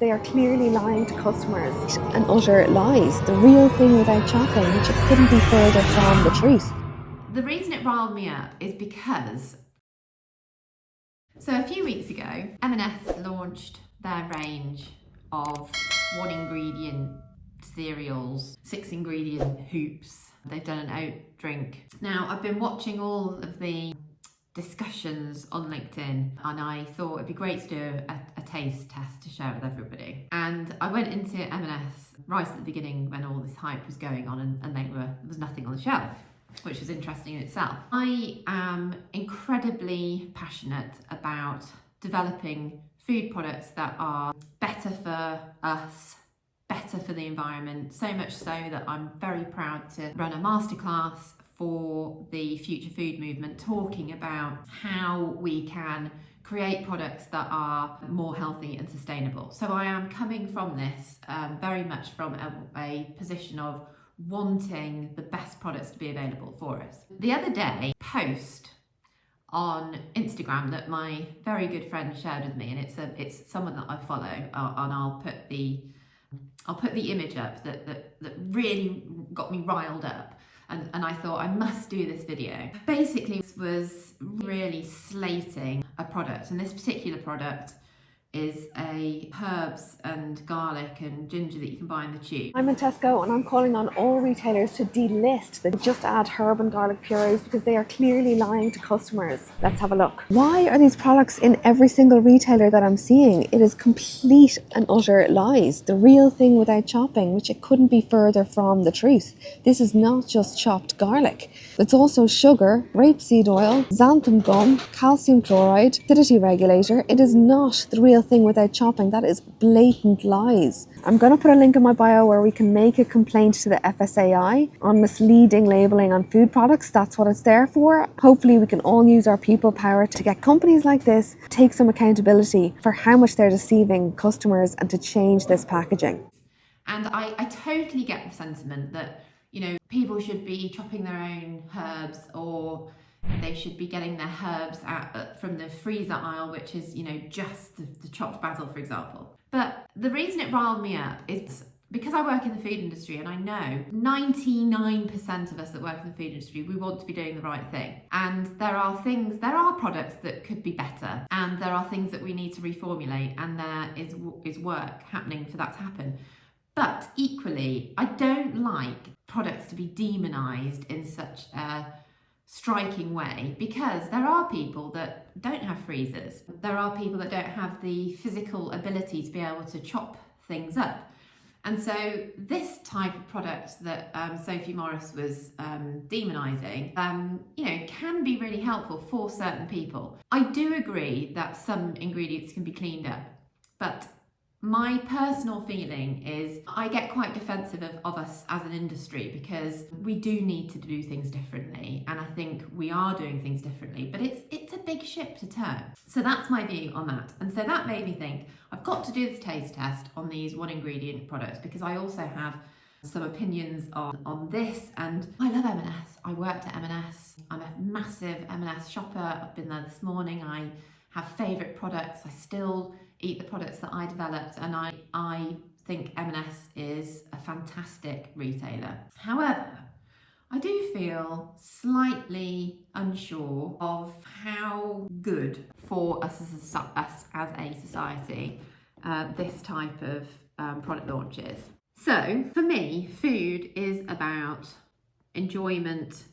They are clearly lying to customers and utter lies. The real thing without chopping, which it couldn't be further from the truth. The reason it riled me up is because, so a few weeks ago, M&S launched their range of 1 ingredient cereals, 6 ingredient hoops. They've done an oat drink. Now, I've been watching all of the discussions on LinkedIn and I thought it'd be great to do a taste test to share with everybody. And I went into M&S right at the beginning when all this hype was going on and there was nothing on the shelf, which was interesting in itself. I am incredibly passionate about developing food products that are better for us, better for the environment, so much so that I'm very proud to run a masterclass for the Future Food Movement, talking about how we can create products that are more healthy and sustainable. So I am coming from this very much from a position of wanting the best products to be available for us. The other day, post on Instagram that my very good friend shared with me, and it's someone that I follow, and I'll put the image up that really got me riled up. And I thought I must do this video. Basically, this was really slating a product, and this particular product is a herbs and garlic and ginger that you can buy in the tube. I'm in Tesco and I'm calling on all retailers to delist the Just Add herb and garlic purees because they are clearly lying to customers. Let's have a look. Why are these products in every single retailer that I'm seeing? It is complete and utter lies. The real thing without chopping, which it couldn't be further from the truth. This is not just chopped garlic. It's also sugar, rapeseed oil, xanthan gum, calcium chloride, acidity regulator. It is not the real thing without chopping. That is blatant lies. I'm going to put a link in my bio where we can make a complaint to the FSAI on misleading labelling on food products. That's what it's there for. Hopefully we can all use our people power to get companies like this take some accountability for how much they're deceiving customers and to change this packaging. And I totally get the sentiment that, you know, people should be chopping their own herbs, or they should be getting their herbs from the freezer aisle, which is, you know, just the chopped basil, for example. But the reason it riled me up is because I work in the food industry, and I know 99% of us that work in the food industry, we want to be doing the right thing. And there are products that could be better, and there are things that we need to reformulate, and there is work happening for that to happen. But equally, I don't like products to be demonised in such a striking way, because there are people that don't have freezers. There are people that don't have the physical ability to be able to chop things up. And so this type of product that Sophie Morris was demonising, you know, can be really helpful for certain people. I do agree that some ingredients can be cleaned up, but my personal feeling is I get quite defensive of us as an industry, because we do need to do things differently, and I think we are doing things differently, but it's a big ship to turn. So that's my view on that. And so that made me think I've got to do this taste test on these 1 ingredient products, because I also have some opinions on this. And I love M&S. I worked at M&S. I'm a massive M&S shopper. I've been there this morning. I have favourite products. I still eat the products that I developed, and I think M&S is a fantastic retailer. However, I do feel slightly unsure of how good for us as a society this type of product launch is. So for me, food is about enjoyment,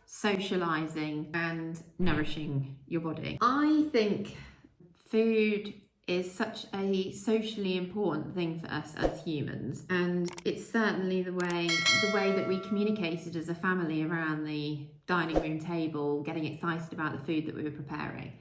socialising and nourishing your body. I think food is such a socially important thing for us as humans, and it's certainly the way that we communicated as a family around the dining room table, getting excited about the food that we were preparing.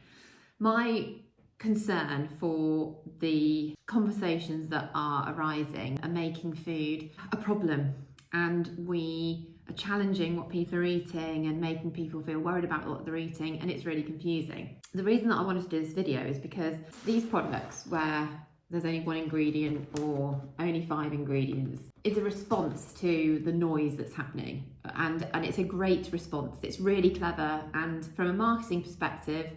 My concern for the conversations that are arising are making food a problem, and we are challenging what people are eating and making people feel worried about what they're eating, and it's really confusing. The reason that I wanted to do this video is because these products where there's only 1 ingredient or only 5 ingredients is a response to the noise that's happening, and it's a great response. It's really clever, and from a marketing perspective,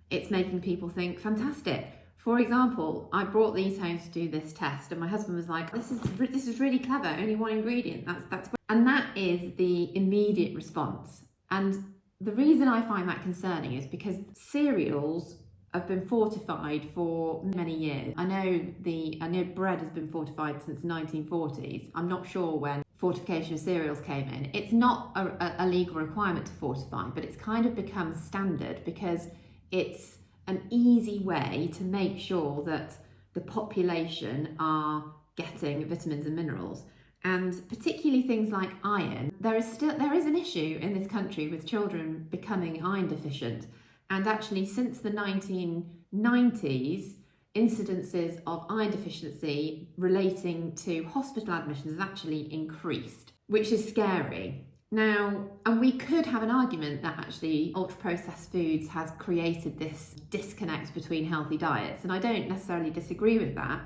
it's making people think, fantastic, For example, I brought these home to do this test, and my husband was like, "This is really clever. Only one ingredient. That's." And that is the immediate response. And the reason I find that concerning is because cereals have been fortified for many years. I know bread has been fortified since the 1940s. I'm not sure when fortification of cereals came in. It's not a legal requirement to fortify, but it's kind of become standard because it's an easy way to make sure that the population are getting vitamins and minerals. And particularly things like iron, there is an issue in this country with children becoming iron deficient. And actually, since the 1990s, incidences of iron deficiency relating to hospital admissions has actually increased, which is scary. Now, and we could have an argument that actually ultra-processed foods has created this disconnect between healthy diets, and I don't necessarily disagree with that.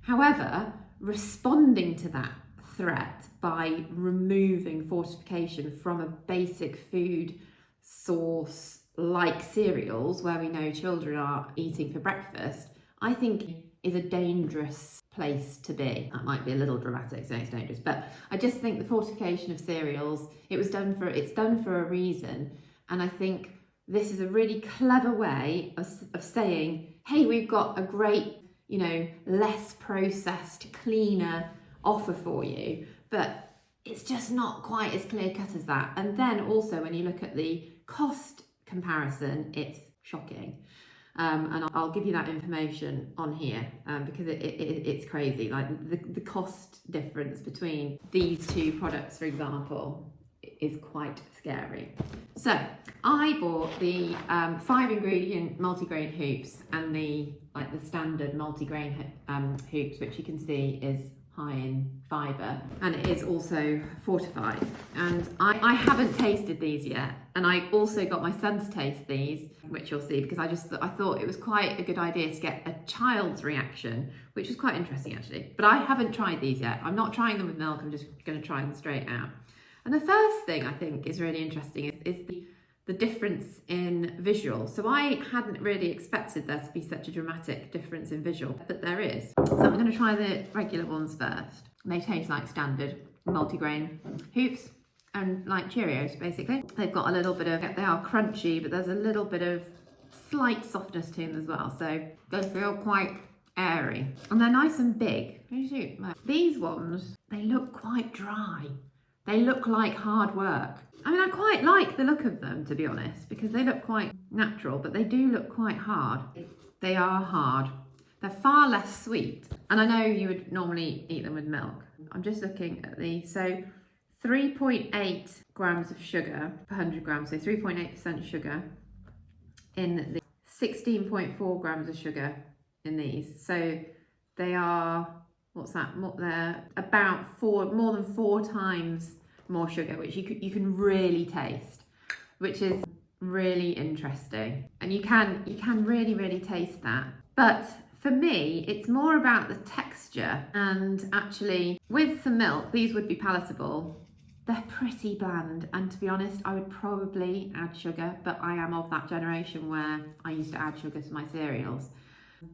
However, responding to that threat by removing fortification from a basic food source like cereals, where we know children are eating for breakfast, I think is a dangerous place to be. That might be a little dramatic saying it's dangerous, but I just think the fortification of cereals, it's done for a reason. And I think this is a really clever way of saying, hey, we've got a great, less processed, cleaner offer for you, but it's just not quite as clear cut as that. And then also when you look at the cost comparison, it's shocking. And I'll give you that information on here because it's crazy. Like the cost difference between these two products, for example, is quite scary. So I bought the 5-ingredient multigrain hoops and the standard multigrain hoops, which you can see is high in fibre, and it is also fortified. And I haven't tasted these yet, and I also got my son to taste these, which you'll see, because I thought it was quite a good idea to get a child's reaction, which was quite interesting actually. But I haven't tried these yet. I'm not trying them with milk, I'm just going to try them straight out. And the first thing I think is really interesting is the difference in visual. So I hadn't really expected there to be such a dramatic difference in visual, but there is. So I'm going to try the regular ones first. They taste like standard multigrain hoops and like Cheerios basically. They've got a little bit of, they are crunchy, but there's a little bit of slight softness to them as well. So they feel quite airy and they're nice and big. These ones, they look quite dry. They look like hard work. I mean, I quite like the look of them, to be honest, because they look quite natural, but they do look quite hard. They are hard. They're far less sweet. And I know you would normally eat them with milk. I'm just looking at these. So 3.8 grams of sugar per 100 grams, so 3.8% sugar in the 16.4 grams of sugar in these. So they are, what's that? They're about more than 4 times more sugar, which you can really taste, which is really interesting. And you can really taste that. But for me, it's more about the texture, and actually with some milk, these would be palatable. They're pretty bland, and to be honest, I would probably add sugar, but I am of that generation where I used to add sugar to my cereals.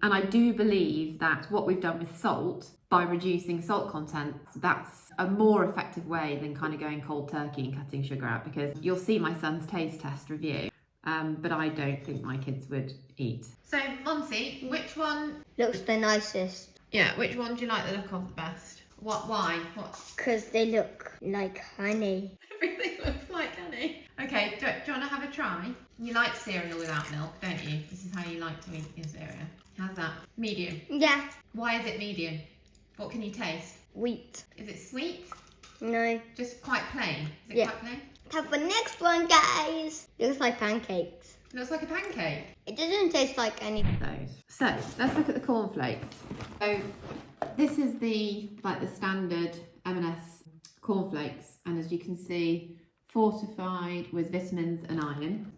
And I do believe that what we've done with salt, by reducing salt content, that's a more effective way than kind of going cold turkey and cutting sugar out, because you'll see my son's taste test review, but I don't think my kids would eat. So, Monty, which one looks the nicest? Yeah, which one do you like the look of the best? Why? Because they look like honey. Everything looks like honey. Okay, do you want to have a try? You like cereal without milk, don't you? This is how you like to eat your cereal. How's that? Medium? Yeah. Why is it medium? What can you taste? Wheat. Is it sweet? No. Just quite plain? Is it Yeah. quite plain? Time for the next one, guys. Looks like pancakes. Looks like a pancake. It doesn't taste like any. Those. So let's look at the cornflakes. So this is the standard M&S cornflakes, and as you can see, fortified with vitamins and iron.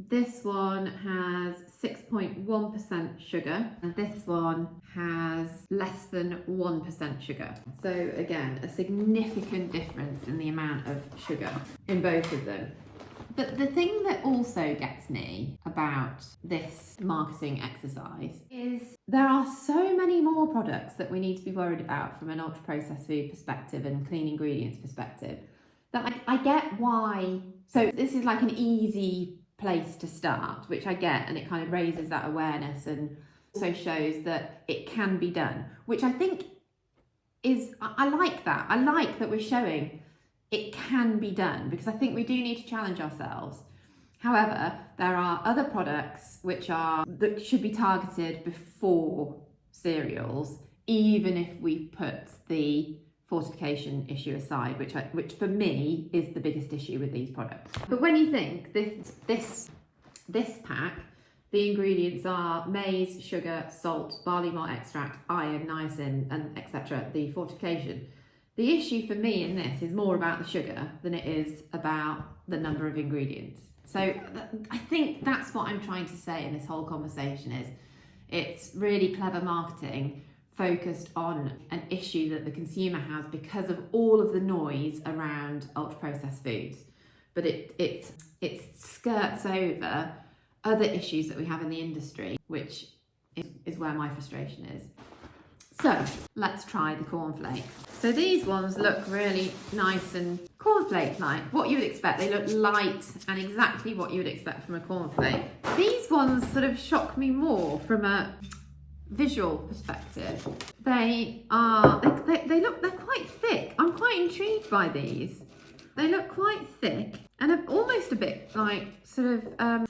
This one has 6.1% sugar, and this one has less than 1% sugar. So again, a significant difference in the amount of sugar in both of them. But the thing that also gets me about this marketing exercise is there are so many more products that we need to be worried about from an ultra-processed food perspective and clean ingredients perspective that I get why. So this is like an easy place to start, which I get, and it kind of raises that awareness and also shows that it can be done, which I think is, I like that. I like that we're showing it can be done, because I think we do need to challenge ourselves. However, there are other products that should be targeted before cereals, even if we put the fortification issue aside, which for me is the biggest issue with these products. But when you think this pack, the ingredients are maize, sugar, salt, barley malt extract, iron, niacin, and etc. The fortification. The issue for me in this is more about the sugar than it is about the number of ingredients. So I think that's what I'm trying to say in this whole conversation is it's really clever marketing focused on an issue that the consumer has because of all of the noise around ultra-processed foods. But it skirts over other issues that we have in the industry, which is where my frustration is. So let's try the cornflakes. So these ones look really nice and cornflake-like, what you would expect. They look light and exactly what you would expect from a cornflake. These ones sort of shock me more from a visual perspective. They're quite thick. I'm quite intrigued by these. They look quite thick and almost a bit like sort of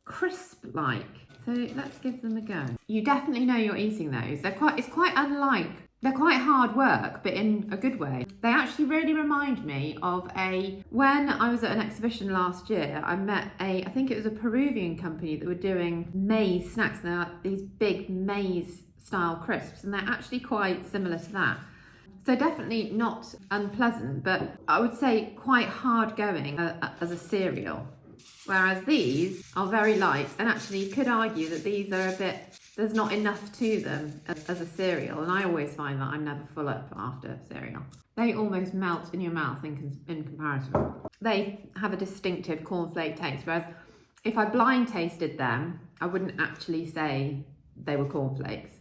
crisp-like. So let's give them a go. You definitely know you're eating those. It's quite unlike, they're quite hard work, but in a good way. They actually really remind me of when I was at an exhibition last year, I met I think it was a Peruvian company that were doing maize snacks. They're like these big maize style crisps, and they're actually quite similar to that. So definitely not unpleasant, but I would say quite hard going as a cereal. Whereas these are very light, and actually you could argue that these are there's not enough to them as a cereal, and I always find that I'm never full up after cereal. They almost melt in your mouth in comparison. They have a distinctive cornflake taste, whereas if I blind tasted them, I wouldn't actually say they were cornflakes.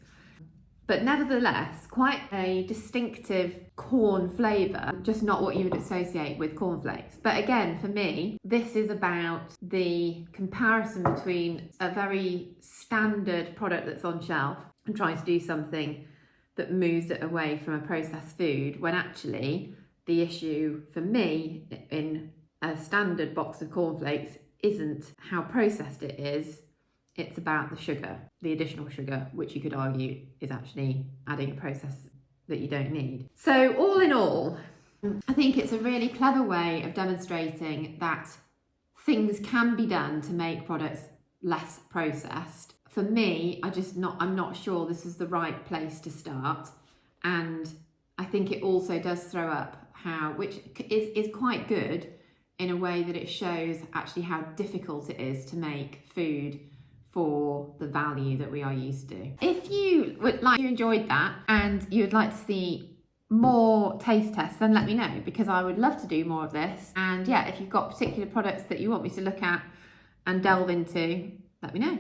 But nevertheless, quite a distinctive corn flavour, just not what you would associate with cornflakes. But again, for me, this is about the comparison between a very standard product that's on shelf and trying to do something that moves it away from a processed food, when actually the issue for me in a standard box of cornflakes isn't how processed it is. It's about the sugar, the additional sugar, which you could argue is actually adding a process that you don't need. So all in all, I think it's a really clever way of demonstrating that things can be done to make products less processed. For me, I'm not sure this is the right place to start. And I think it also does throw up which is quite good in a way that it shows actually how difficult it is to make food for the value that we are used to. If you enjoyed that and you would like to see more taste tests, then let me know, because I would love to do more of this. And yeah, if you've got particular products that you want me to look at and delve into, let me know.